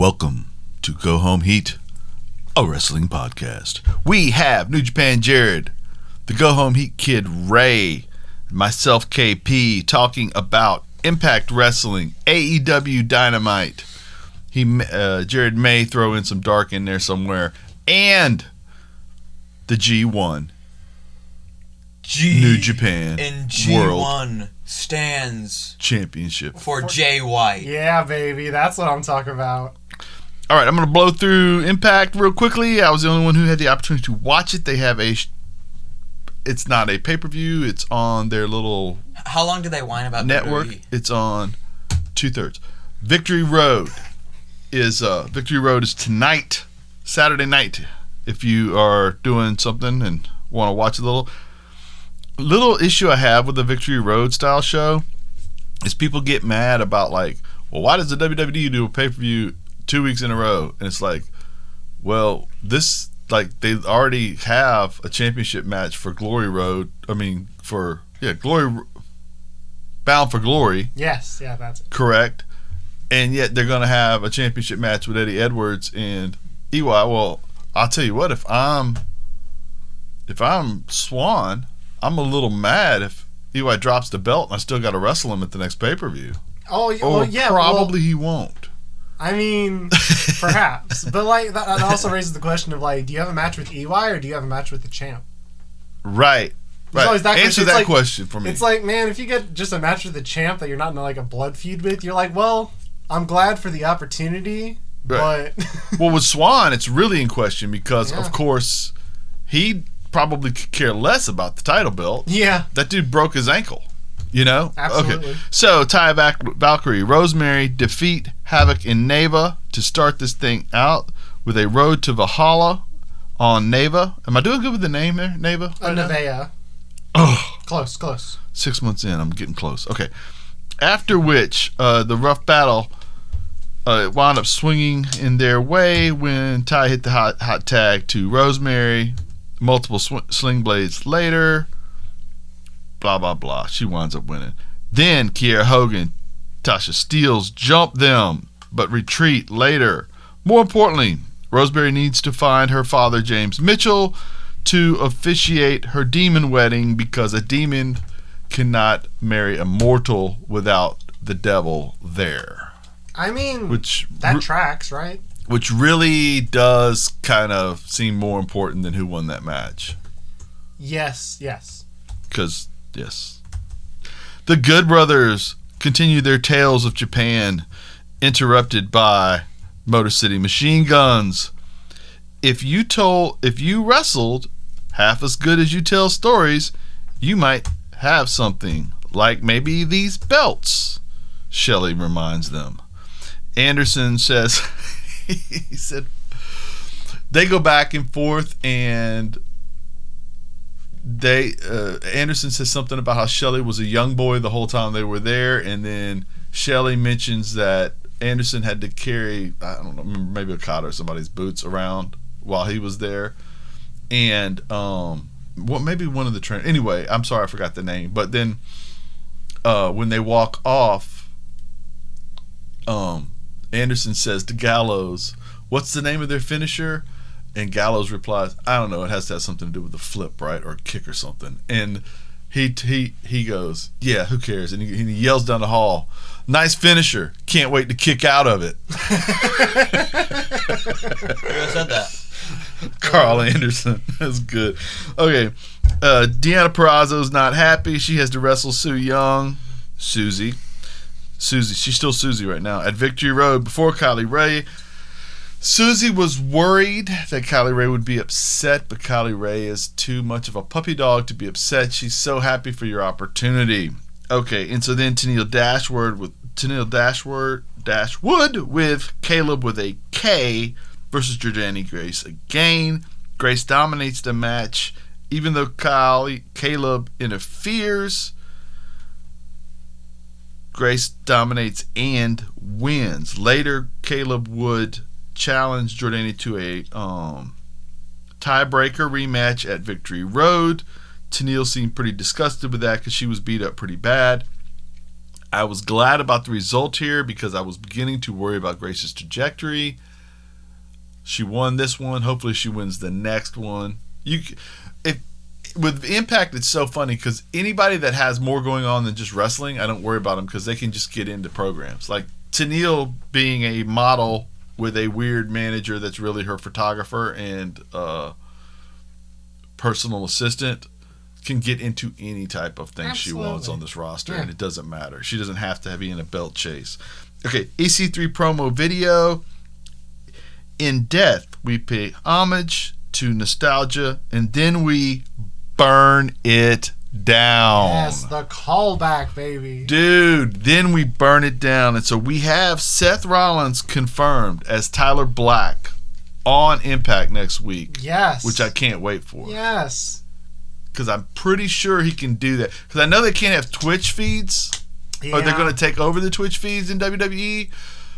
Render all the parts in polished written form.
Welcome to Go Home Heat, a wrestling podcast. We have New Japan Jared, the Go Home Heat kid Ray, myself KP, talking about Impact Wrestling, AEW Dynamite. Jared may throw in some dark in there somewhere, and the G1 New Japan and G1 World stands Championship for Jay White. Yeah, baby, that's what I'm talking about. All right, I'm going to blow through Impact real quickly. I was the only one who had the opportunity to watch it. They have it's not a pay-per-view. It's on their little How long do they whine about network. WWE? It's on 2/3. Victory Road is tonight, Saturday night. If you are doing something and want to watch a little issue I have with the Victory Road style show is people get mad about like, well, why does the WWE do a pay-per-view 2 weeks in a row? And it's like, well, this, like, they already have a championship match for Glory Road. I mean, Bound for Glory. Yes, yeah, that's it. Correct. And yet they're going to have a championship match with Eddie Edwards and EY. Well, I'll tell you what, if I'm Swan, I'm a little mad if EY drops the belt and I still got to wrestle him at the next pay-per-view. Oh, well, yeah. Probably he won't. I mean, perhaps. But, like, that also raises the question of, like, do you have a match with EY or do you have a match with the champ? Right. Always that Answer that question for me. It's like, man, if you get just a match with the champ that you're not in, like, a blood feud with, you're like, well, I'm glad for the opportunity, right. But... Well, with Swan, it's really in question because, yeah. of course, he probably could care less about the title belt. Yeah. That dude broke his ankle. You know? Absolutely. Okay. So, Ty Valkyrie, Rosemary defeat Havoc and Neva to start this thing out with a road to Valhalla on Neva. Am I doing good with the name there, Neva? Right Nevea. Oh. Close. 6 months in, I'm getting close. Okay. After which, the rough battle wound up swinging in their way when Ty hit the hot tag to Rosemary. Multiple sling blades later. Blah, blah, blah. She winds up winning. Then Kiera Hogan, Tasha Steelz jump them, but retreat later. More importantly, Rosemary needs to find her father, James Mitchell, to officiate her demon wedding because a demon cannot marry a mortal without the devil there. I mean, that tracks, right? Which really does kind of seem more important than who won that match. Yes. Because, yes. The Good Brothers continue their tales of Japan, interrupted by Motor City Machine Guns. If you wrestled half as good as you tell stories, you might have something, like maybe these belts, Shelley reminds them. Anderson says, he said, they go back and forth and Anderson says something about how Shelley was a young boy the whole time they were there, and then Shelley mentions that Anderson had to carry, I don't know, maybe Okada or somebody's boots around while he was there, and maybe one of the trainers. Anyway, I'm sorry I forgot the name. But then when they walk off, Anderson says to Gallows, "What's the name of their finisher?" And Gallows replies, "I don't know. It has to have something to do with a flip, right, or a kick or something." And he goes, "Yeah, who cares?" And he yells down the hall, "Nice finisher. Can't wait to kick out of it." Who said that? Carl Anderson. That's good. Okay. Deanna Purrazzo's not happy. She has to wrestle Sue Young. Susie. She's still Susie right now. At Victory Road before Kylie Ray. Susie was worried that Kylie Ray would be upset, but Kylie Ray is too much of a puppy dog to be upset. She's so happy for your opportunity. Okay, and so then Tennille Dashwood with Caleb with a K versus Jordani Grace again. Grace dominates the match, even though Caleb interferes. Grace dominates and wins. Later, Caleb would challenge Jordani to a tiebreaker rematch at Victory Road. Tennille seemed pretty disgusted with that because she was beat up pretty bad. I was glad about the result here because I was beginning to worry about Grace's trajectory. She won this one. Hopefully she wins the next one. With Impact, it's so funny because anybody that has more going on than just wrestling, I don't worry about them because they can just get into programs. Like Tenille being a model with a weird manager that's really her photographer and personal assistant can get into any type of thing she wants on this roster, and it doesn't matter. She doesn't have to be in a belt chase. Okay, EC3 promo video. In death, we pay homage to nostalgia, and then we burn it down. Yes, the callback, baby. Dude, then we burn it down. And so we have Seth Rollins confirmed as Tyler Black on Impact next week. Yes. Which I can't wait for. Yes. Because I'm pretty sure he can do that. Because I know they can't have Twitch feeds. Yeah. Or they're going to take over the Twitch feeds in WWE.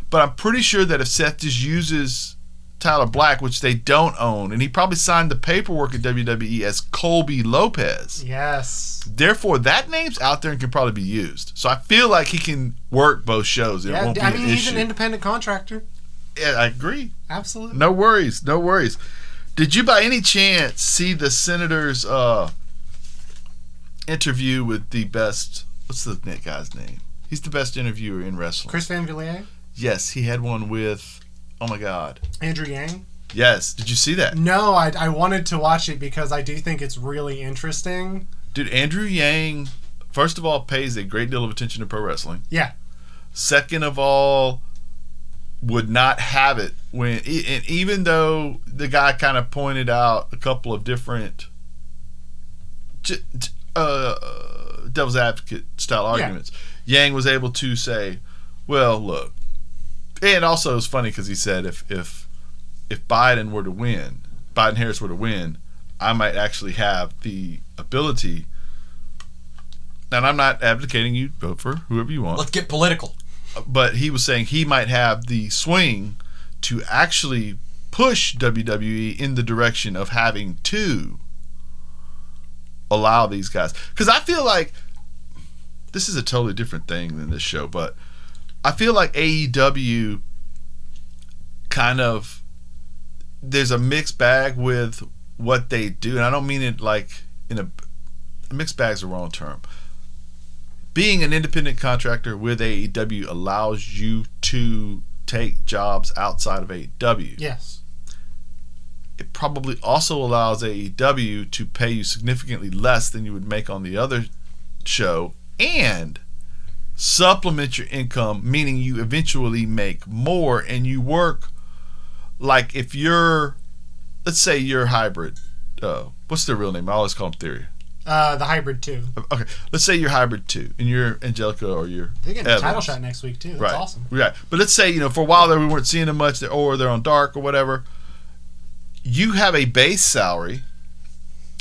But I'm pretty sure that if Seth just uses Tyler Black, which they don't own, and he probably signed the paperwork at WWE as Colby Lopez. Yes. Therefore, that name's out there and can probably be used. So I feel like he can work both shows. It won't be an issue. He's an independent contractor. Yeah, I agree. Absolutely. No worries. No worries. Did you by any chance see the Senator's interview with the best... What's the guy's name? He's the best interviewer in wrestling. Chris Van Villiers? Yes, he had one with... Oh my God. Andrew Yang? Yes. Did you see that? No, I wanted to watch it because I do think it's really interesting. Dude, Andrew Yang, first of all, pays a great deal of attention to pro wrestling. Yeah. Second of all, would not have it when... And even though the guy kind of pointed out a couple of different devil's advocate style arguments, Yang was able to say, well, look, and also it's funny because he said if Biden were to win, Biden Harris were to win, I might actually have the ability. And I'm not advocating you vote for whoever you want. Let's get political. But he was saying he might have the swing to actually push WWE in the direction of having to allow these guys. Because I feel like this is a totally different thing than this show, but I feel like AEW kind of, there's a mixed bag with what they do, and I don't mean it like in a mixed bag's the wrong term. Being an independent contractor with AEW allows you to take jobs outside of AEW. Yes. It probably also allows AEW to pay you significantly less than you would make on the other show and supplement your income, meaning you eventually make more and you work like if you're, let's say you're hybrid. What's their real name? I always call them Theory. The Hybrid 2. Okay, let's say you're Hybrid 2 and you're Angelica or you're They're getting a title Evans. shot next week, too. That's Right. awesome. Right. But let's say, for a while there we weren't seeing them much, or they're on Dark or whatever. You have a base salary,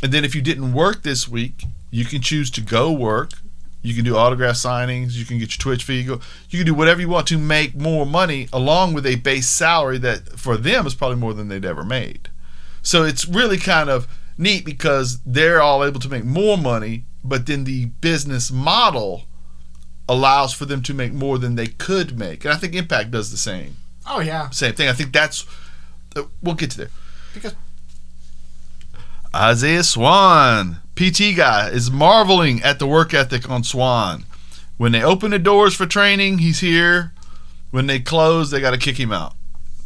and then if you didn't work this week, you can choose to go work. You can do autograph signings. You can get your Twitch feed. You can do whatever you want to make more money, along with a base salary that for them is probably more than they'd ever made. So it's really kind of neat because they're all able to make more money, but then the business model allows for them to make more than they could make. And I think Impact does the same. Oh, yeah. Same thing. I think that's... We'll get to there. Because Isaiah Swan, PT guy, is marveling at the work ethic on Swan. When they open the doors for training, he's here. When they close, they got to kick him out.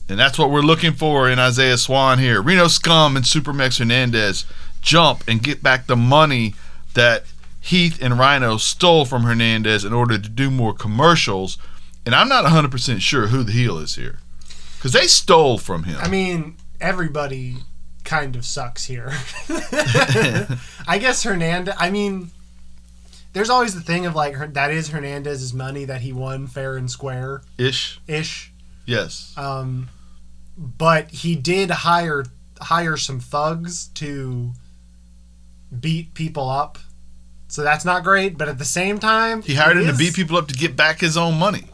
And that's what we're looking for in Isaiah Swan here. Reno Scum and Supermax Hernandez jump and get back the money that Heath and Rhino stole from Hernandez in order to do more commercials. And I'm not 100% sure who the heel is here. Because they stole from him. I mean, everybody kind of sucks here. I guess Hernandez, I mean, there's always the thing of like, that is Hernandez's money that he won fair and square. Ish. Yes. But he did hire some thugs to beat people up. So that's not great, but at the same time... He hired him to beat people up to get back his own money.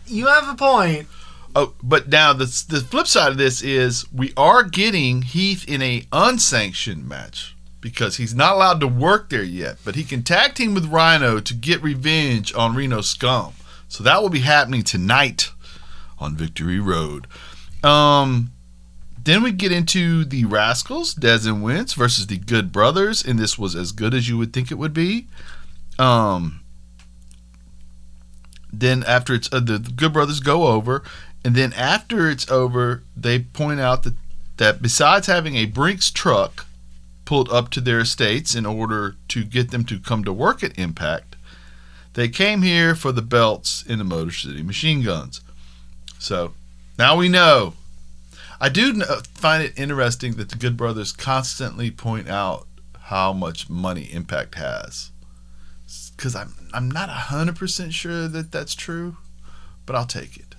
You have a point. Oh, but now the flip side of this is we are getting Heath in a unsanctioned match because he's not allowed to work there yet, but he can tag team with Rhino to get revenge on Reno Scum. So that will be happening tonight on Victory Road. Then we get into the Rascals, Dez and Wentz versus the Good Brothers, and this was as good as you would think it would be. Then after it's the Good Brothers go over, and then after it's over, they point out that besides having a Brinks truck pulled up to their estates in order to get them to come to work at Impact, they came here for the belts in the Motor City Machine Guns. So now we know. I do find it interesting that the Good Brothers constantly point out how much money Impact has, because I'm not 100% sure that that's true, but I'll take it.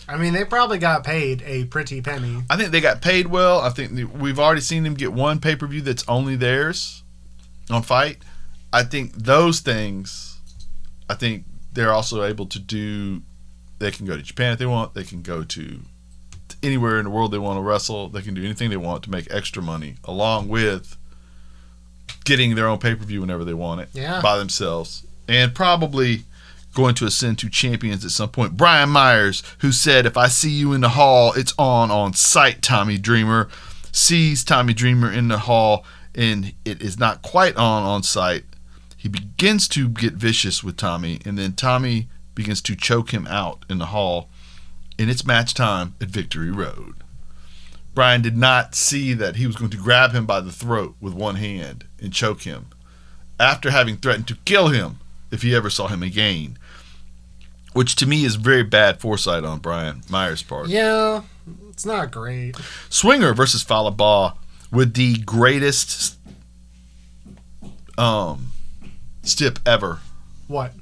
I mean, they probably got paid a pretty penny. I think they got paid well. I think we've already seen them get one pay-per-view that's only theirs on Fight. I think those things, I think they're also able to do. They can go to Japan if they want. They can go to anywhere in the world they want to wrestle. They can do anything they want to make extra money, along with getting their own pay-per-view whenever they want it by themselves, and probably going to ascend to champions at some point. Brian Myers, who said, "If I see you in the hall, it's on sight." Tommy Dreamer sees Tommy Dreamer in the hall, and it is not quite on sight. He begins to get vicious with Tommy, and then Tommy begins to choke him out in the hall, and it's match time at Victory Road. Brian did not see that he was going to grab him by the throat with one hand and choke him, after having threatened to kill him if he ever saw him again, which to me is very bad foresight on Brian Myers' part. Yeah, it's not great. Swinger versus Falaba with the greatest stip ever. What?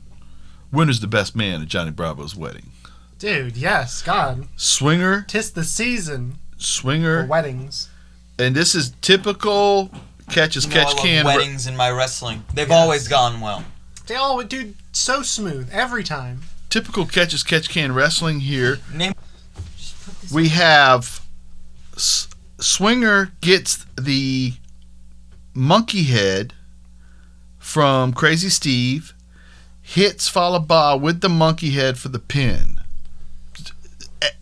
Winner's the best man at Johnny Bravo's wedding. Dude, yes, God. Swinger. 'Tis the season Swinger. for weddings. And this is typical catch as catch can. Weddings in my wrestling. They've always gone well. They all, dude, so smooth every time. Typical catch as catch can wrestling here. We have Swinger gets the monkey head from Crazy Steve, hits Falaba with the monkey head for the pin.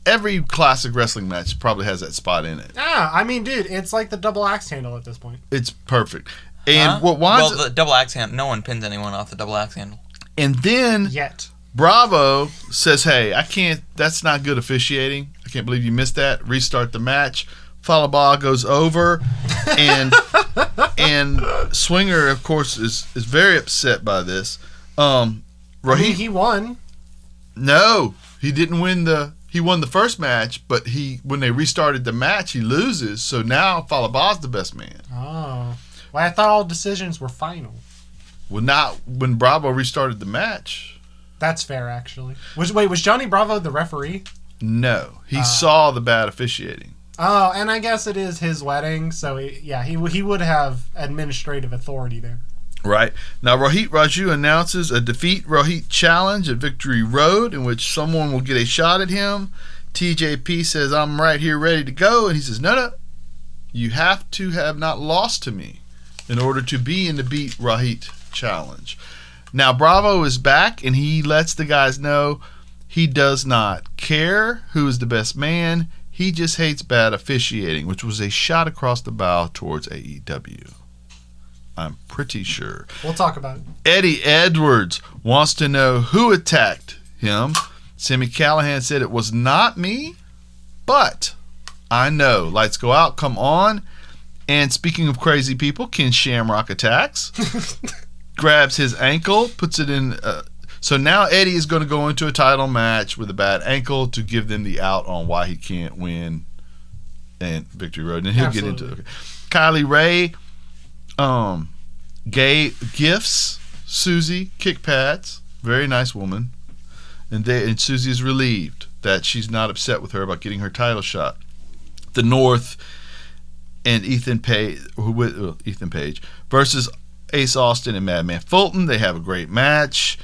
Every classic wrestling match probably has that spot in it. Yeah, I mean, dude, it's like the double axe handle at this point. It's perfect. And what winds the double axe handle, no one pins anyone off the double axe handle. And then Yet. Bravo says, "Hey, I can't, that's not good officiating. I can't believe you missed that. Restart the match." Falaba goes over, and Swinger, of course, is very upset by this. He won. No, he didn't win he won the first match, but when they restarted the match, he loses. So now Falaba's the best man. Oh. Well, I thought all decisions were final. Well, not when Bravo restarted the match. That's fair, actually. Was Johnny Bravo the referee? No, he saw the bad officiating. Oh, and I guess it is his wedding, so he would have administrative authority there. Right. Now, Rohit Raju announces a Defeat Rohit challenge at Victory Road in which someone will get a shot at him. TJP says, "I'm right here ready to go." And he says, No. You have to have not lost to me in order to be in the Beat Rohit challenge. Now, Bravo is back, and he lets the guys know he does not care who is the best man. He just hates bad officiating, which was a shot across the bow towards AEW. I'm pretty sure. We'll talk about it. Eddie Edwards wants to know who attacked him. Sammy Callahan said, "It was not me, but I know." Lights go out, come on. And speaking of crazy people, Ken Shamrock attacks. Grabs his ankle, puts it in. So now Eddie is going to go into a title match with a bad ankle to give them the out on why he can't win and Victory Road. And he'll get into it. Okay. Kylie Ray gifts Susie kick pads. Very nice woman. And Susie is relieved that she's not upset with her about getting her title shot. The North and Ethan Page versus Ace Austin and Madman Fulton. They have a great match.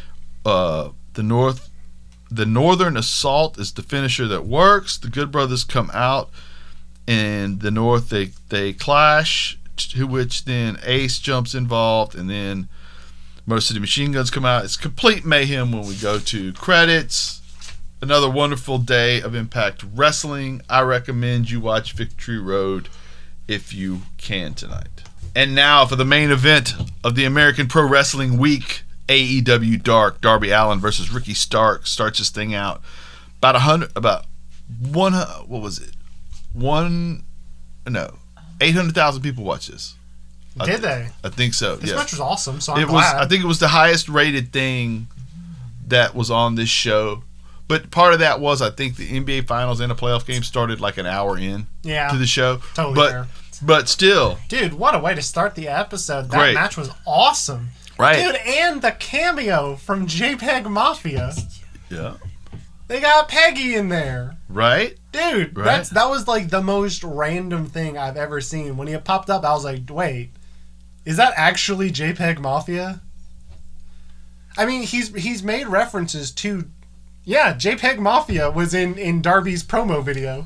The Northern Assault is the finisher that works. The Good Brothers come out, and the North they clash which then Ace jumps involved, and then Motor City Machine Guns come out. It's complete mayhem when we go to credits. Another wonderful day of Impact Wrestling. I recommend you watch Victory Road if you can tonight. And now for the main event of the American Pro Wrestling Week, AEW Dark. Darby Allin versus Ricky Stark starts this thing out. What was it? 800,000 people watch this. Did they? I think so. This yes. match was awesome, so I'm glad. glad. I think it was the highest rated thing that was on this show. But part of that was I think the NBA Finals and the playoff game started like an hour in to the show. Totally fair. But still. Dude, what a way to start the episode. That Great. match was awesome. Right. Dude, and the cameo from JPEG Mafia. Yeah. They got Peggy in there. Right? Dude, Right. that was like the most random thing I've ever seen. When he popped up, I was like, wait, is that actually JPEG Mafia? I mean, he's made references to... Yeah, JPEG Mafia was in Darby's promo video.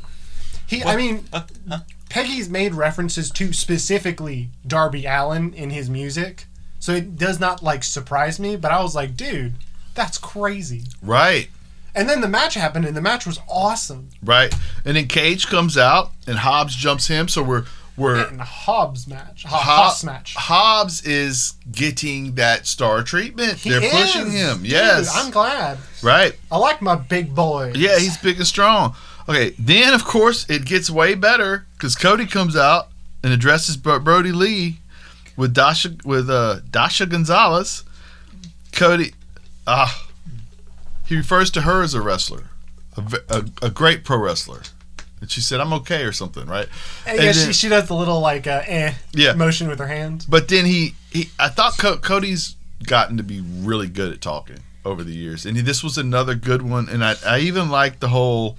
Peggy's made references to specifically Darby Allin in his music, so it does not like surprise me. But I was like, dude, that's crazy. Right. And then the match happened, and the match was awesome. Right. And then Cage comes out, and Hobbs jumps him, so we're and Hobbs match. Hobbs match. Hobbs is getting that star treatment. They're pushing him. Dude, Yes. I'm glad. Right. I like my big boy. Yeah, he's big and strong. Okay, then of course it gets way better because Cody comes out and addresses Brody Lee with Dasha Gonzalez. Cody, he refers to her as a wrestler, a great pro wrestler. And she said, "I'm okay" or something, right? And yeah, she does the little motion with her hand. But then I thought Cody's gotten to be really good at talking over the years, and this was another good one. And I even liked the whole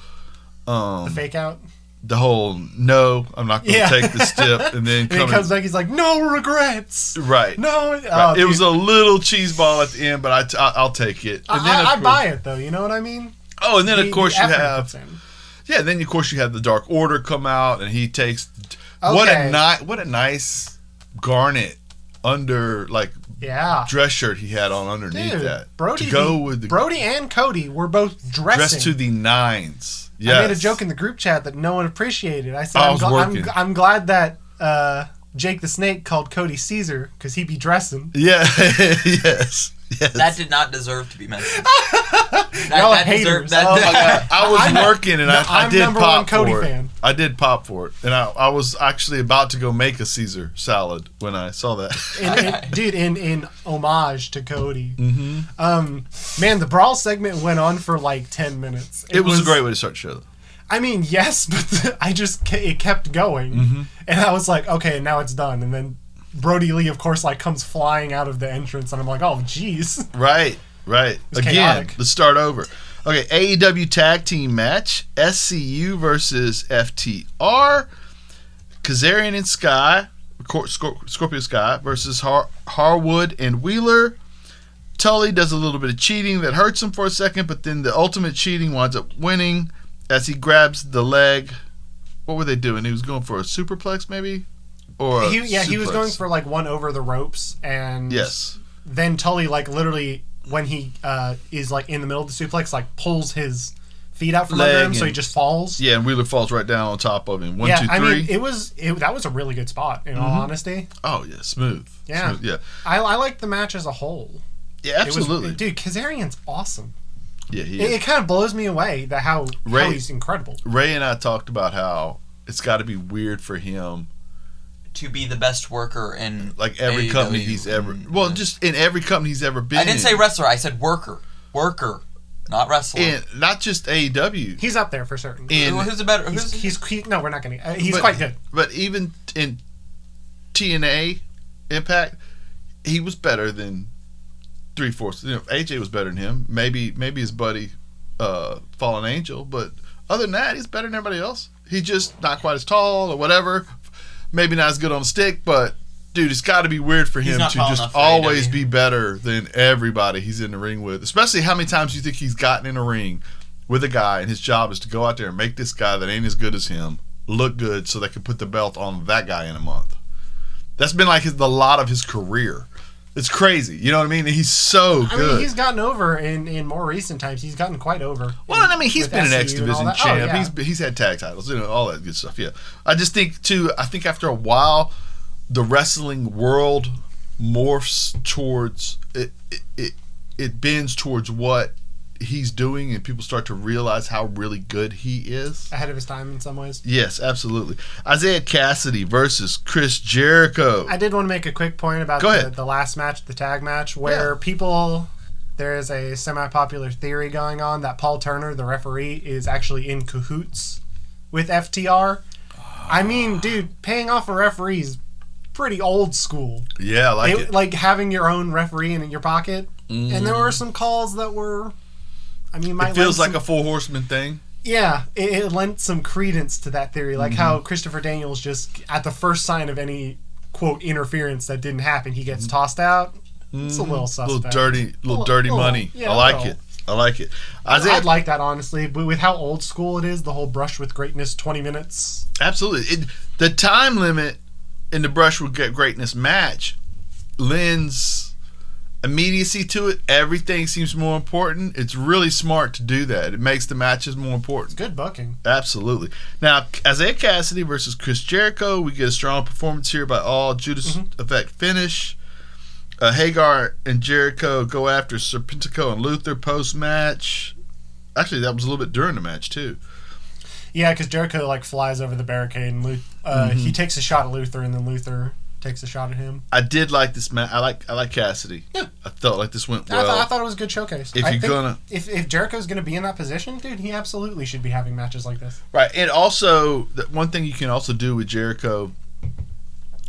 the fake out. The whole no, I'm not going to take the step, and then he comes back. He's like, no regrets. Right. No. Right. It was a little cheese ball at the end, but I'll take it. And then I buy it though. You know what I mean? Oh, and then of course you have. Yeah, then of course you have the Dark Order come out, and he takes what a nice garnet under dress shirt he had on underneath that. Brody and Cody were both dressed to the nines. Yes. I made a joke in the group chat that no one appreciated. I said I'm glad that Jake the Snake called Cody Caesar because he'd be dressing. Yeah. Yes. That did not deserve to be mentioned. That haters. Oh my God. I was working and I did pop Cody for fan. it. I did pop for it. And I was actually about to go make a Caesar salad when I saw that. in homage to Cody. Mm-hmm. Man, the Brawl segment went on for like 10 minutes. It was a great way to start the show. I mean, yes, but it kept going. Mm-hmm. And I was like, okay, now it's done. And then Brody Lee, of course, comes flying out of the entrance, and I'm like, oh, jeez. Right. Again, chaotic. Let's start over. Okay, AEW tag team match: SCU versus FTR. Kazarian and Sky, Scorpio Sky versus Harwood and Wheeler. Tully does a little bit of cheating that hurts him for a second, but then the ultimate cheating winds up winning as he grabs the leg. What were they doing? He was going for a superplex, maybe. He was going for one over the ropes, and then Tully literally when he is in the middle of the suplex pulls his feet out from under him, so he just falls. Yeah, and Wheeler falls right down on top of him. 1, 2, 3. I mean, that was a really good spot. In all honesty. Oh yeah, smooth. Yeah, smooth, yeah. I liked the match as a whole. Yeah, absolutely, dude. Kazarian's awesome. Yeah, he is. It kind of blows me away how he's incredible. Ray and I talked about how it's got to be weird for him to be the best worker in every AEW. company he's ever just in every company he's ever been. I didn't say wrestler, I said worker, not wrestler. And not just AEW. He's up there for certain. Who's a better? No, we're not going to. He's quite good. But even in TNA Impact, he was better than 3/4. AJ was better than him. Maybe his buddy Fallen Angel, but other than that, he's better than everybody else. He's just not quite as tall or whatever. Maybe not as good on the stick, but dude, it's got to be weird for him to just always be better than everybody he's in the ring with. Especially how many times you think he's gotten in a ring with a guy and his job is to go out there and make this guy that ain't as good as him look good so they can put the belt on that guy in a month. That's been like the lot of his career. It's crazy. You know what I mean? He's so good. I mean, he's gotten over in more recent times. He's gotten quite over. Well, I mean, he's been an SCU X and all Division that. champ. Oh, yeah. He's had tag titles, all that good stuff. Yeah, I just think too. I think after a while, the wrestling world morphs towards it. It bends towards what he's doing, and people start to realize how really good he is. Ahead of his time in some ways. Yes, absolutely. Isaiah Cassidy versus Chris Jericho. I did want to make a quick point about the last match, the tag match, where there is a semi-popular theory going on that Paul Turner, the referee, is actually in cahoots with FTR. I mean, dude, paying off a referee is pretty old school. Yeah, I like it. Like having your own referee in your pocket. Mm. And there were some calls that were... I mean, it feels like a Four Horsemen thing. Yeah, it lent some credence to that theory, like how Christopher Daniels just, at the first sign of any, quote, interference that didn't happen, he gets tossed out. It's a little suspect. Little dirty money. Yeah, I like it. I'd like that, honestly, but with how old school it is, the whole brush with greatness, 20 minutes. Absolutely. The time limit in the brush with greatness match lends immediacy to it. Everything seems more important. It's really smart to do that. It makes the matches more important. It's good booking. Absolutely. Now, Isaiah Cassidy versus Chris Jericho. We get a strong performance here by all. Judas Effect finish. Hagar and Jericho go after Serpentico and Luther post-match. Actually, that was a little bit during the match, too. Yeah, because Jericho flies over the barricade and he takes a shot at Luther, and then Luther takes a shot at him. I did like this match. I like Cassidy. Yeah, I felt like this went well. I thought it was a good showcase. If Jericho's gonna be in that position, dude, he absolutely should be having matches like this. Right, and also one thing you can also do with Jericho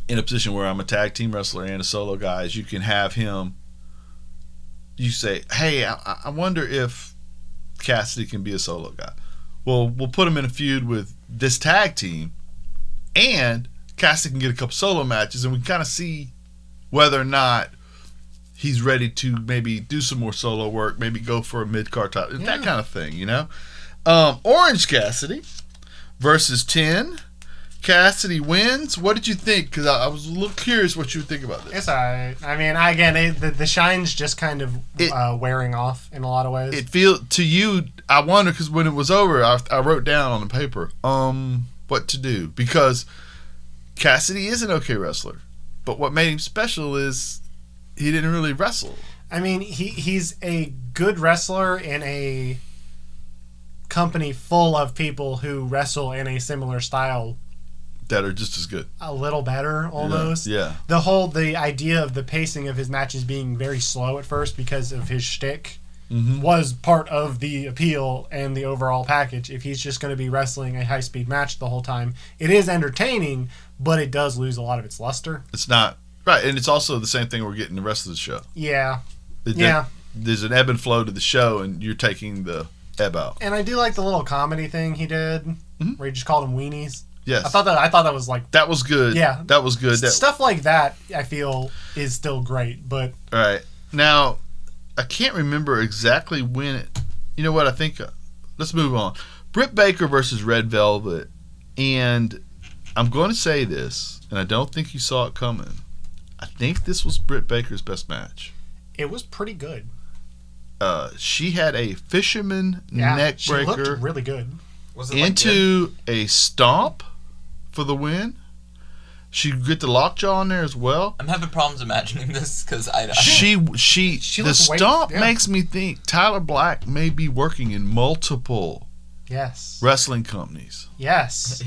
in a position where I'm a tag team wrestler and a solo guy is you can have him. You say, hey, I wonder if Cassidy can be a solo guy. Well, we'll put him in a feud with this tag team, and Cassidy can get a couple solo matches, and we can kind of see whether or not he's ready to maybe do some more solo work, maybe go for a mid-card title, that kind of thing, Orange Cassidy versus 10. Cassidy wins. What did you think? Because I was a little curious what you would think about this. It's all right. I mean, again, the shine's just kind of wearing off in a lot of ways. It feels to you. I wonder because when it was over, I wrote down on the paper what to do, because Cassidy is an okay wrestler, but what made him special is he didn't really wrestle. I mean, he's a good wrestler in a company full of people who wrestle in a similar style that are just as good, a little better almost. Yeah. The idea of the pacing of his matches being very slow at first because of his shtick was part of the appeal and the overall package. If he's just going to be wrestling a high-speed match the whole time, it is entertaining, but it does lose a lot of its luster. It's not right, and it's also the same thing we're getting the rest of the show. Yeah. There's an ebb and flow to the show, and you're taking the ebb out. And I do like the little comedy thing he did, where he just called them weenies. Yes. I thought that was that was good. Yeah. That was good. Stuff like that, I feel, is still great, but... All right. Now, I can't remember exactly when it... You know what? I think... let's move on. Britt Baker versus Red Velvet. And I'm going to say this, and I don't think you saw it coming. I think this was Britt Baker's best match. It was pretty good. She had a fisherman neck breaker. She looked really good. Was it into a stomp for the win. She get the lockjaw in there as well. I'm having problems imagining this because she the stomp makes me think Tyler Black may be working in multiple wrestling companies. Yes.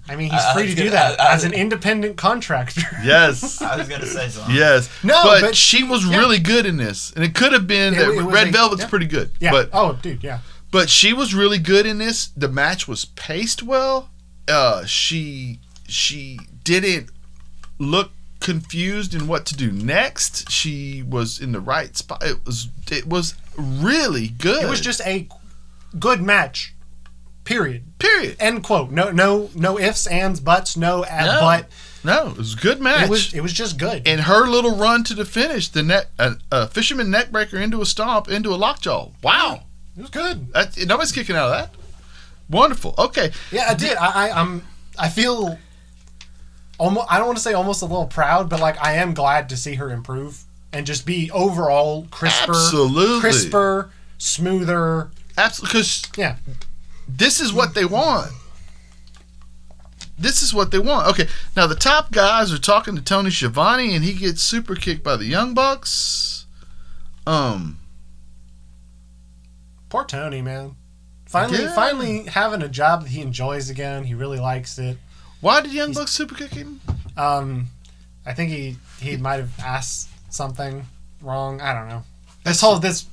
I mean, he's free to do that as an independent contractor. Yes. I was going to say something. Yes. No, but she was really good in this. And it could have been that Red Velvet's pretty good. Yeah. But, dude, yeah. But she was really good in this. The match was paced well. She didn't look confused in what to do next. She was in the right spot. It was really good. It was just a good match. Period. End quote. No ifs, ands, buts. But. No, it was a good match. It was just good. And her little run to the finish, fisherman neckbreaker into a stomp, into a lockjaw. Wow. It was good. Nobody's kicking out of that. Wonderful. Okay. Yeah, I did. I feel I don't want to say almost a little proud, but like I am glad to see her improve and just be overall crisper, smoother. Absolutely, because Yeah, this is what they want. This is what they want. Okay, now the top guys are talking to Tony Schiavone, and he gets super kicked by the Young Bucks. poor Tony, man. Finally having a job that he enjoys again. He really likes it. Why did Young Bucks super kick him? I think he might have asked something wrong. I don't know. This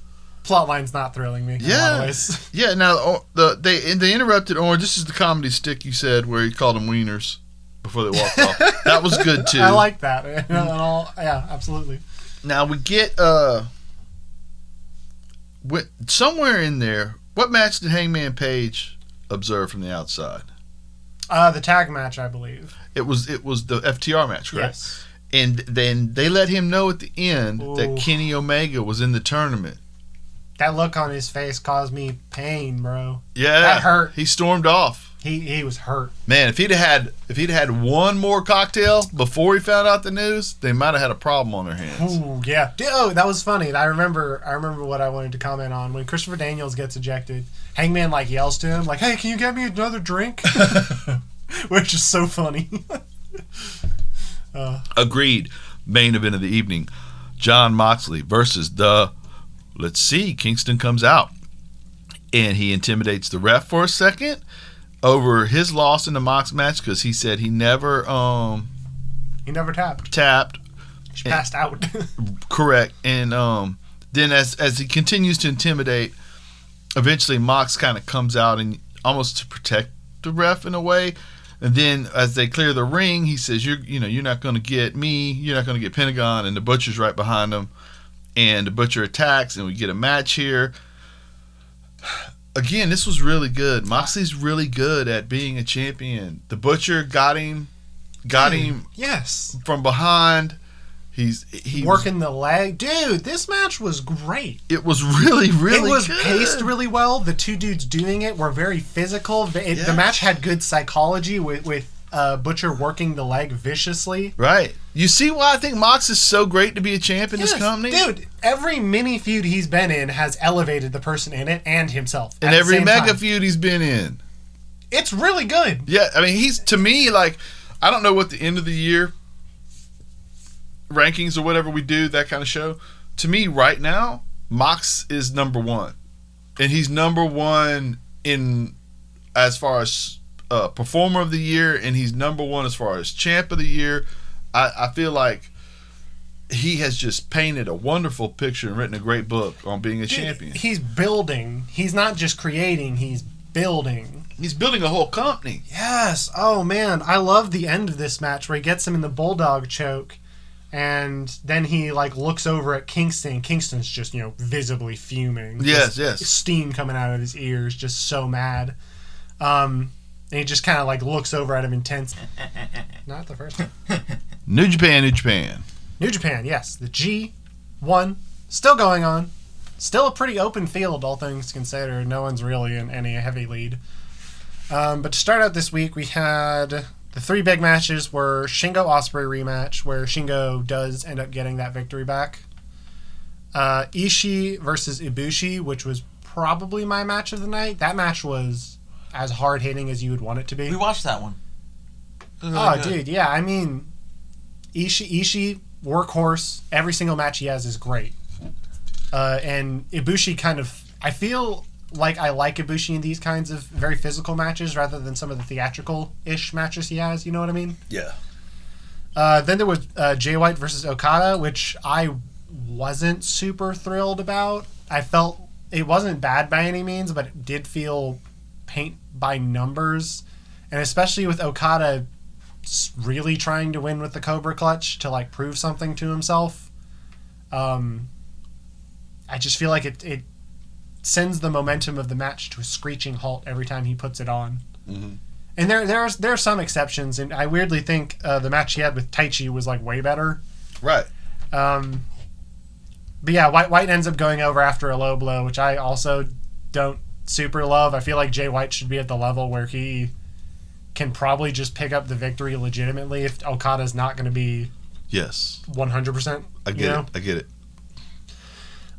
plot line's not thrilling me. In a lot of ways. Yeah. Now they interrupted Orange. This is the comedy stick you said where he called them wieners before they walked off. That was good too. I like that. Yeah, absolutely. Now we get somewhere in there. What match did Hangman Page observe from the outside? The tag match, I believe. It was the FTR match, correct? Yes. And then they let him know at the end that Kenny Omega was in the tournament. That look on his face caused me pain, bro. Yeah, that hurt. He stormed off. He was hurt. Man, if he'd had one more cocktail before he found out the news, they might have had a problem on their hands. Ooh, yeah. Oh, that was funny. I remember what I wanted to comment on when Christopher Daniels gets ejected. Hangman like yells to him like, "Hey, can you get me another drink?" Which is so funny. Agreed. Main event of the evening: Jon Moxley versus Kingston comes out, and he intimidates the ref for a second over his loss in the Mox match because he said he never tapped. She passed out. Correct. And then as he continues to intimidate, eventually Mox kind of comes out and almost to protect the ref in a way. And then as they clear the ring, he says, you're not going to get me, you're not going to get Pentagon, and the Butcher's right behind him. And the Butcher attacks, and we get a match here. Again, this was really good. Moxley's really good at being a champion. The Butcher got him Yes. from behind. He's working the leg. Dude, this match was great. It was really, really It was good. paced really well. The two dudes doing it were very physical. The match had good psychology with Butcher working the leg viciously. Right. You see why I think Mox is so great to be a champ in this company? Dude, every mini feud he's been in has elevated the person in it and himself. And every mega feud he's been in. It's really good. Yeah, I mean, he's, to me, like, I don't know what the end of the year rankings or whatever we do, that kind of show. To me, right now, Mox is number one. And he's number one in as far as performer of the year, and he's number one as far as champ of the year. I feel like he has just painted a wonderful picture and written a great book on being a champion. He's building. He's not just creating, he's building. He's building a whole company. Yes. Oh, man. I love the end of this match where he gets him in the Bulldog choke, and then he, like, looks over at Kingston. Kingston's just, visibly fuming. Yes, just steam coming out of his ears, just so mad. And he just kind of, like, looks over at him intense. Not the first time. New Japan. New Japan, yes. The G1 still going on. Still a pretty open field, all things considered. No one's really in any heavy lead. But to start out this week, we had the three big matches were Shingo Ospreay rematch, where Shingo does end up getting that victory back. Ishii versus Ibushi, which was probably my match of the night. That match was as hard-hitting as you would want it to be. We watched that one. Really good. Dude, yeah. I mean, Ishii, workhorse. Every single match he has is great. And Ibushi I feel like I like Ibushi in these kinds of very physical matches rather than some of the theatrical-ish matches he has, you know what I mean? Yeah. Then there was Jay White versus Okada, which I wasn't super thrilled about. I felt it wasn't bad by any means, but it did feel paint by numbers. And especially with Okada really trying to win with the Cobra Clutch to, like, prove something to himself. I just feel like it sends the momentum of the match to a screeching halt every time he puts it on. Mm-hmm. And there are some exceptions, and I weirdly think the match he had with Taichi was, like, way better. Right. But yeah, White ends up going over after a low blow, which I also don't super love. I feel like Jay White should be at the level where he can probably just pick up the victory legitimately if Okada's not going to be Yes. 100%. I get it.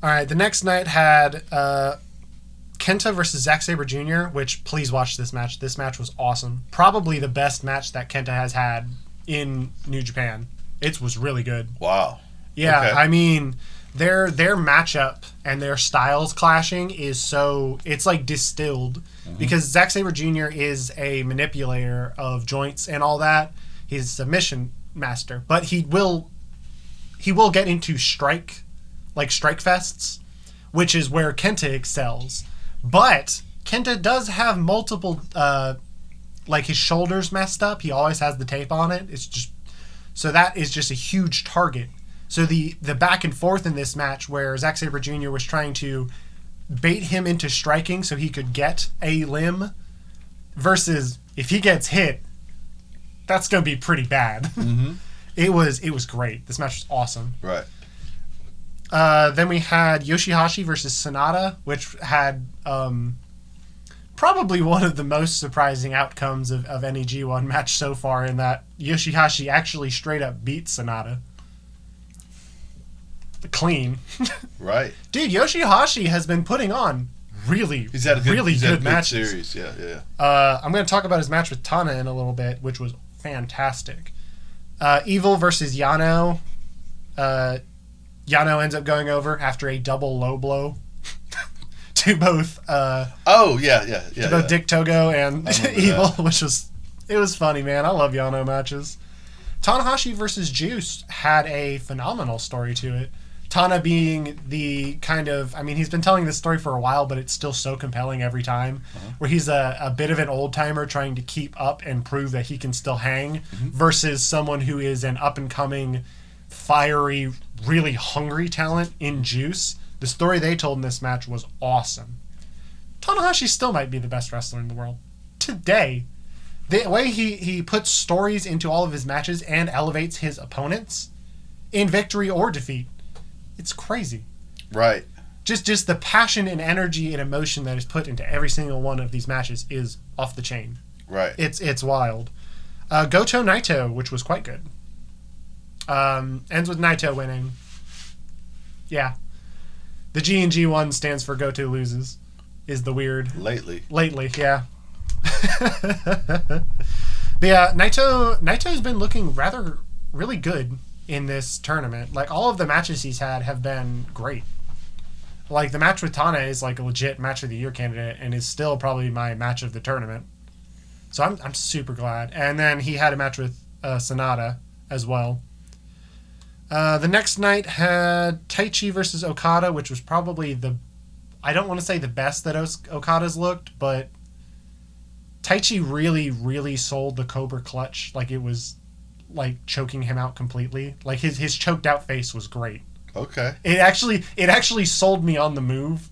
All right, the next night had Kenta versus Zack Sabre Jr., which, please watch this match. This match was awesome. Probably the best match that Kenta has had in New Japan. It was really good. Wow. Yeah, Okay. I mean, their matchup and their styles clashing is it's like distilled because Zack Sabre Jr. is a manipulator of joints and all that. He's a submission master, but he will get into strike fests, which is where Kenta excels. But Kenta does have multiple like his shoulders messed up. He always has the tape on it. So that is just a huge target. So the back and forth in this match where Zack Sabre Jr. was trying to bait him into striking so he could get a limb versus if he gets hit, that's going to be pretty bad. Mm-hmm. It was great. This match was awesome. Right. Then we had Yoshihashi versus Sonata, which had probably one of the most surprising outcomes of any G1 match so far, in that Yoshihashi actually straight up beat Sonata. Clean. Right. Dude, Yoshihashi has been putting on he's had a good matches. Series. Yeah. I'm going to talk about his match with Tana in a little bit, which was fantastic. Evil versus Yano. Yano ends up going over after a double low blow to both. To both Dick Togo and Evil, which was funny, man. I love Yano matches. Tanahashi versus Juice had a phenomenal story to it. Tana being the kind of, I mean, he's been telling this story for a while, but it's still so compelling every time, where he's a bit of an old timer trying to keep up and prove that he can still hang, versus someone who is an up and coming, fiery, really hungry talent in Juice. The story they told in this match was awesome. Tanahashi still might be the best wrestler in the world today. The way he puts stories into all of his matches and elevates his opponents in victory or defeat, it's crazy. Right. Just the passion and energy and emotion that is put into every single one of these matches is off the chain. Right. It's wild. Goto Naito, which was quite good. Ends with Naito winning. Yeah. The G in G1 stands for Goto loses, is the weird. Lately, yeah. But yeah, Naito's been looking really good in this tournament. Like, all of the matches he's had have been great. Like, the match with Tana is like a legit match of the year candidate and is still probably my match of the tournament. So I'm super glad. And then he had a match with Sonata as well. The next night had Taichi versus Okada, which was probably I don't want to say the best that Okada's looked, but Taichi really, really sold the Cobra Clutch. Like, it was like choking him out completely. Like, his choked out face was great. Okay. It actually sold me on the move.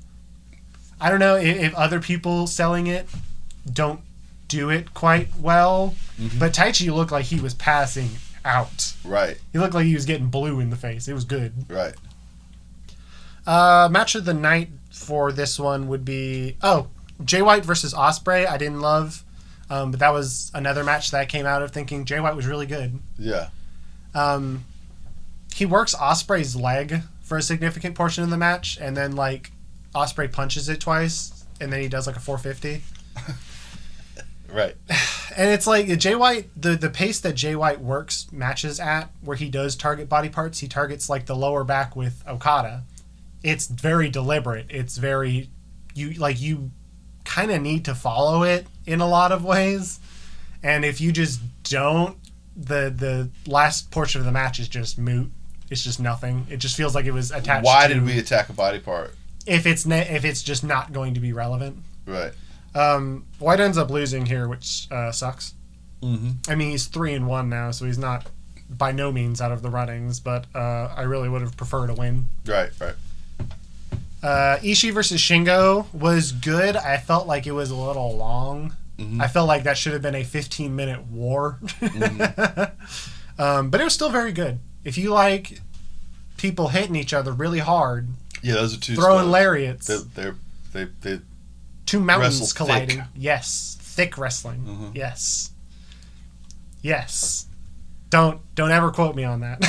I don't know if other people selling it don't do it quite well, but Taichi looked like he was passing out. Right. He looked like he was getting blue in the face. It was good. Right. Match of the night for this one would be Jay White versus Ospreay. I didn't love, but that was another match that I came out of thinking Jay White was really good. Yeah. He works Ospreay's leg for a significant portion of the match, and then like Ospreay punches it twice, and then he does like a 450. Right. And it's like Jay White, the pace that Jay White works matches at, where he does target body parts, he targets like the lower back with Okada. It's very deliberate. It's very, you kind of need to follow it in a lot of ways. And if you just don't, the last portion of the match is just moot. It's just nothing. It just feels like it was attached. Why did we attack a body part? If it's just not going to be relevant. Right. White ends up losing here, which sucks. Mm-hmm. I mean, he's 3-1 now, so he's not by no means out of the runnings, but I really would have preferred a win. Right. Ishii versus Shingo was good. I felt like it was a little long. Mm-hmm. I felt like that should have been a 15-minute war. Mm-hmm. But it was still very good. If you like people hitting each other really hard, yeah, those are two throwing lariats. They two mountains wrestle colliding. thick. Yes, thick wrestling. Mm-hmm. Yes. Yes. Don't ever quote me on that.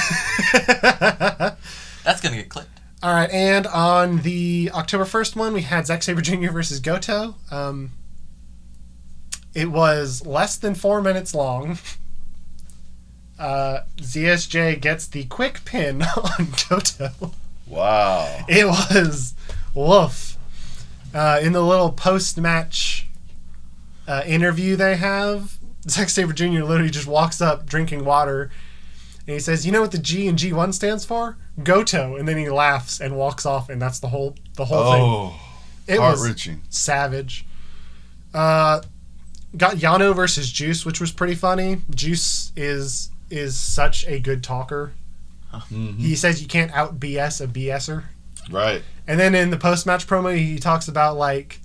That's gonna get clipped. All right, and on the October 1st one, we had Zack Sabre Jr. versus Goto. It was less than 4 minutes long. ZSJ gets the quick pin on Goto. Wow. It was woof. In the little post-match interview they have, Zack Sabre Jr. literally just walks up drinking water, and he says, "You know what the G and G1 stands for? Goto." And then he laughs and walks off, and that's the whole thing. It heart-wrenching. was savage. Got Yano versus Juice, which was pretty funny. Juice is such a good talker. Mm-hmm. He says you can't out BS a BSer. Right. And then in the post-match promo, he talks about, like,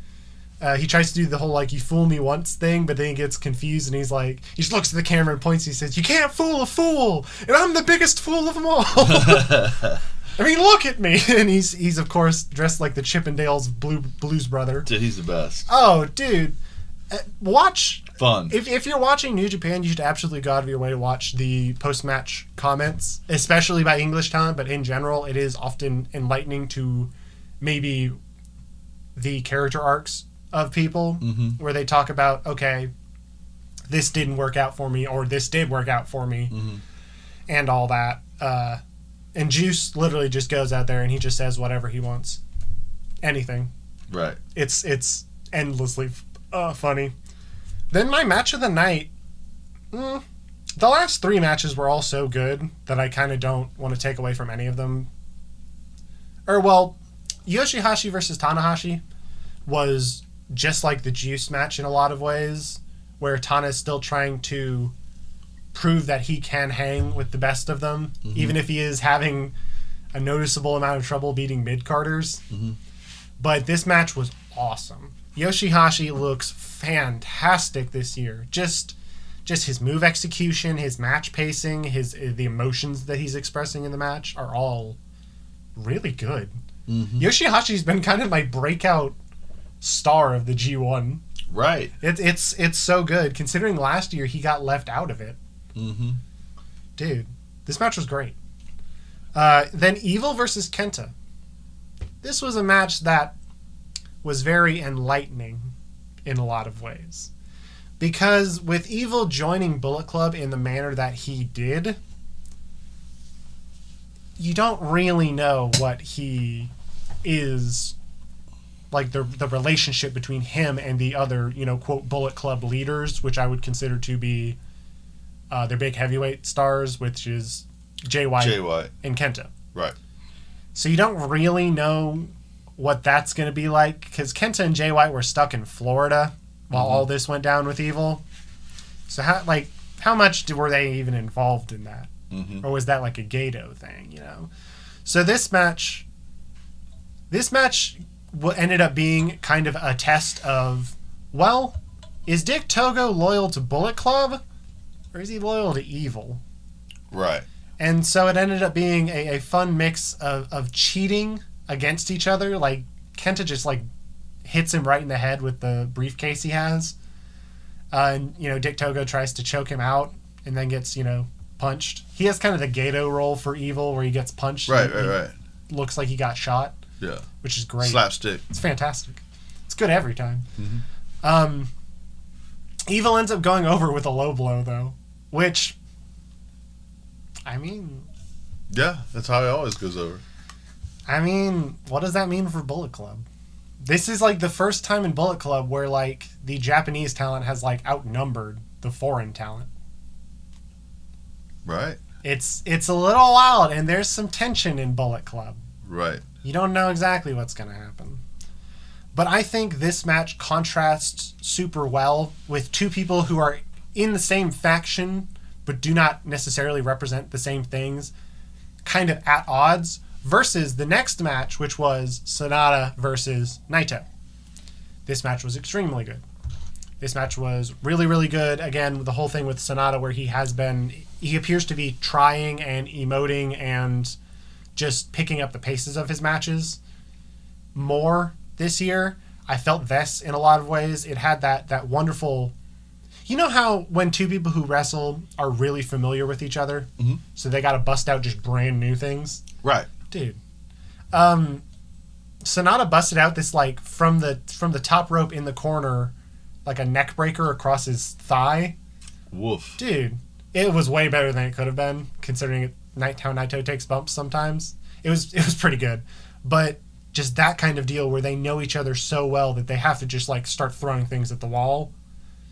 he tries to do the whole, like, you fool me once thing, but then he gets confused, and he's like, he just looks at the camera and points, and he says, "You can't fool a fool, and I'm the biggest fool of them all." I mean, look at me. And he's of course, dressed like the Chippendales Blues Brother. Dude, he's the best. Oh, dude. Watch... Fun. If you're watching New Japan, you should absolutely go out of your way to watch the post-match comments, especially by English talent, but in general, it is often enlightening to maybe the character arcs of people, where they talk about, okay, this didn't work out for me, or this did work out for me, and all that. And Juice literally just goes out there and he just says whatever he wants. Anything. Right. It's endlessly funny. Then my match of the night, the last 3 matches were all so good that I kind of don't want to take away from any of them. Yoshihashi versus Tanahashi was just like the Juice match in a lot of ways, where Tana is still trying to prove that he can hang with the best of them, even if he is having a noticeable amount of trouble beating mid-carders. But this match was awesome. Yoshihashi looks fantastic this year. Just his move execution, his match pacing, the emotions that he's expressing in the match are all really good. Yoshihashi's been kind of my breakout star of the G1. Right. It's so good, considering last year he got left out of it. Dude, this match was great. Then Evil versus Kenta. This was a match that was very enlightening in a lot of ways. Because with Evil joining Bullet Club in the manner that he did, you don't really know what he is, like the relationship between him and the other, quote, Bullet Club leaders, which I would consider to be their big heavyweight stars, which is Jay White and Kenta. Right. So you don't really know what that's going to be like, because Kenta and Jay White were stuck in Florida while all this went down with Evil. So how much were they even involved in that? Or was that like a Gato thing, So this match ended up being kind of a test of, well, is Dick Togo loyal to Bullet Club, or is he loyal to Evil? Right. And so it ended up being a fun mix of cheating against each other. Like, Kenta just, hits him right in the head with the briefcase he has. And, Dick Togo tries to choke him out and then gets, punched. He has kind of the Gato role for Evil, where he gets punched. Right. Looks like he got shot. Yeah. Which is great. Slapstick. It's fantastic. It's good every time. Evil ends up going over with a low blow, though. Which, I mean... Yeah, that's how he always goes over. I mean, what does that mean for Bullet Club? This is, the first time in Bullet Club where, the Japanese talent has, outnumbered the foreign talent. Right. It's a little wild, and there's some tension in Bullet Club. Right. You don't know exactly what's going to happen. But I think this match contrasts super well with two people who are in the same faction, but do not necessarily represent the same things, kind of at odds, versus the next match, which was Sonata versus Naito. This match was extremely good. This match was really, really good. Again, the whole thing with Sonata, where he appears to be trying and emoting and just picking up the paces of his matches more this year. I felt this in a lot of ways. It had that wonderful... You know how when two people who wrestle are really familiar with each other, so they got to bust out just brand new things? Right. Dude. Sonata busted out this, like, from the top rope in the corner, like a neck breaker across his thigh. Woof. Dude, it was way better than it could have been, considering how Naito takes bumps sometimes. It was pretty good. But just that kind of deal where they know each other so well that they have to just, like, start throwing things at the wall.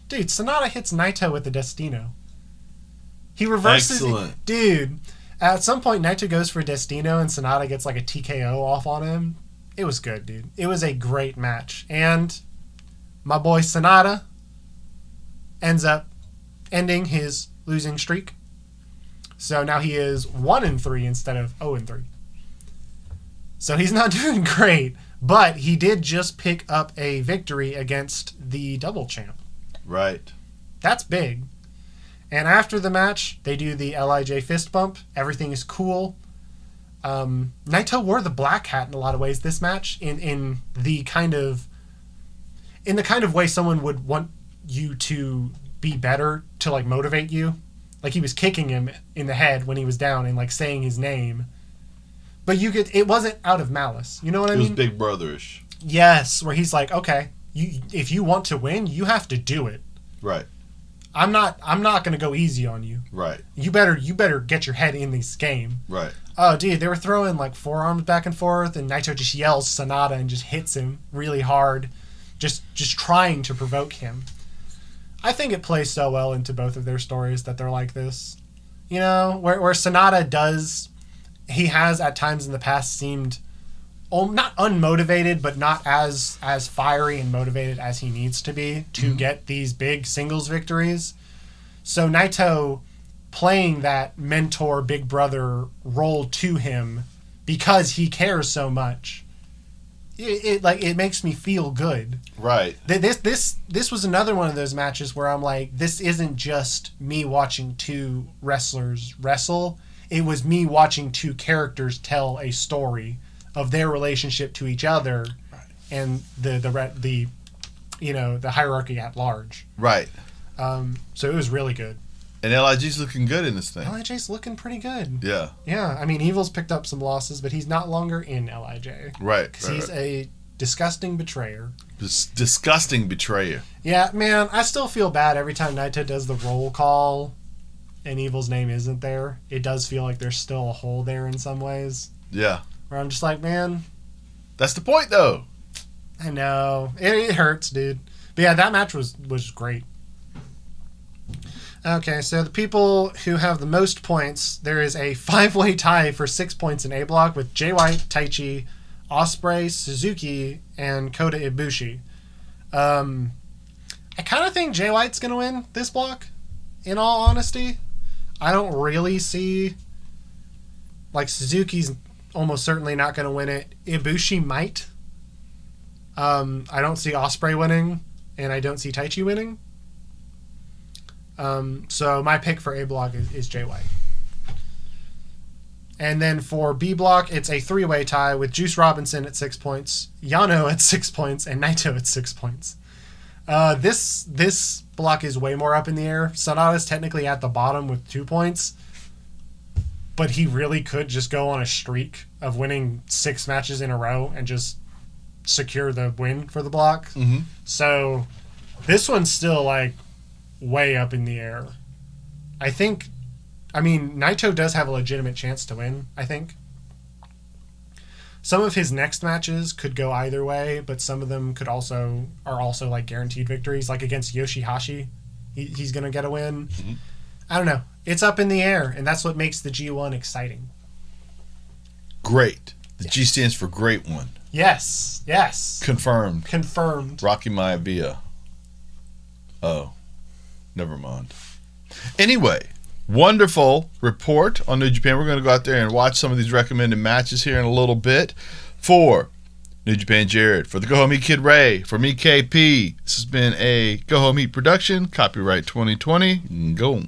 Dude, Sonata hits Naito with the Destino. He reverses... Excellent. Dude, at some point, Naito goes for Destino and Sonata gets, like, a TKO off on him. It was good, dude. It was a great match. And my boy Sonata ends up ending his losing streak. So now he is 1-3 instead of 0-3. So he's not doing great, but he did just pick up a victory against the double champ. Right. That's big. And after the match, they do the LIJ fist bump. Everything is cool. Naito wore the black hat in a lot of ways this match in the kind of way someone would want you to be better to, like, motivate you. Like, he was kicking him in the head when he was down and, like, saying his name. But it wasn't out of malice. You know what I mean? It was Big Brotherish. Yes, where he's like, okay, if you want to win, you have to do it. Right. I'm not going to go easy on you. Right. You better get your head in this game. Right. Oh, dude, they were throwing, like, forearms back and forth, and Naito just yells Sonata and just hits him really hard, just trying to provoke him. I think it plays so well into both of their stories that they're like this. You know, where Sonata he has at times in the past seemed not unmotivated, but not as fiery and motivated as he needs to be to get these big singles victories. So Naito playing that mentor, big brother role to him because he cares so much. It makes me feel good. Right. This was another one of those matches where I'm like, this isn't just me watching two wrestlers wrestle. It was me watching two characters tell a story of their relationship to each other, and the hierarchy at large. Right. So it was really good. And LIG's looking good in this thing. LIJ's looking pretty good. Yeah. Yeah, I mean, Evil's picked up some losses, but he's not longer in LIJ. Right. Because he's a disgusting betrayer. Disgusting betrayer. Yeah, man, I still feel bad every time Naito does the roll call and Evil's name isn't there. It does feel like there's still a hole there in some ways. Yeah. Where I'm just like, man. That's the point, though. I know. It hurts, dude. But yeah, that match was great. Okay, so the people who have the most points, there is a 5-way tie for 6 points in A block with Jay White, Taichi, Ospreay, Suzuki, and Kota Ibushi. I kind of think Jay White's going to win this block, in all honesty. I don't really see... Like, Suzuki's almost certainly not going to win it. Ibushi might. I don't see Ospreay winning, and I don't see Taichi winning. So my pick for A block is Jay White. And then for B block, it's a 3-way tie with Juice Robinson at 6 points, Yano at 6 points, and Naito at 6 points. This block is way more up in the air. Sonata's technically at the bottom with 2 points, but he really could just go on a streak of winning 6 matches in a row and just secure the win for the block. Mm-hmm. So this one's still like way up in the air. Naito does have a legitimate chance to win, I think. Some of his next matches could go either way, but some of them are also like guaranteed victories, like against Yoshihashi. He's going to get a win. Mm-hmm. I don't know. It's up in the air, and that's what makes the G1 exciting. Great. The G stands for great one. Yes. Confirmed. Rocky Maivia. Oh. Never mind. Anyway, wonderful report on New Japan. We're going to go out there and watch some of these recommended matches here in a little bit. For New Japan Jared, for the Go Home Heat Kid Ray, for me KP, this has been a Go Home Heat production, copyright 2020. Go.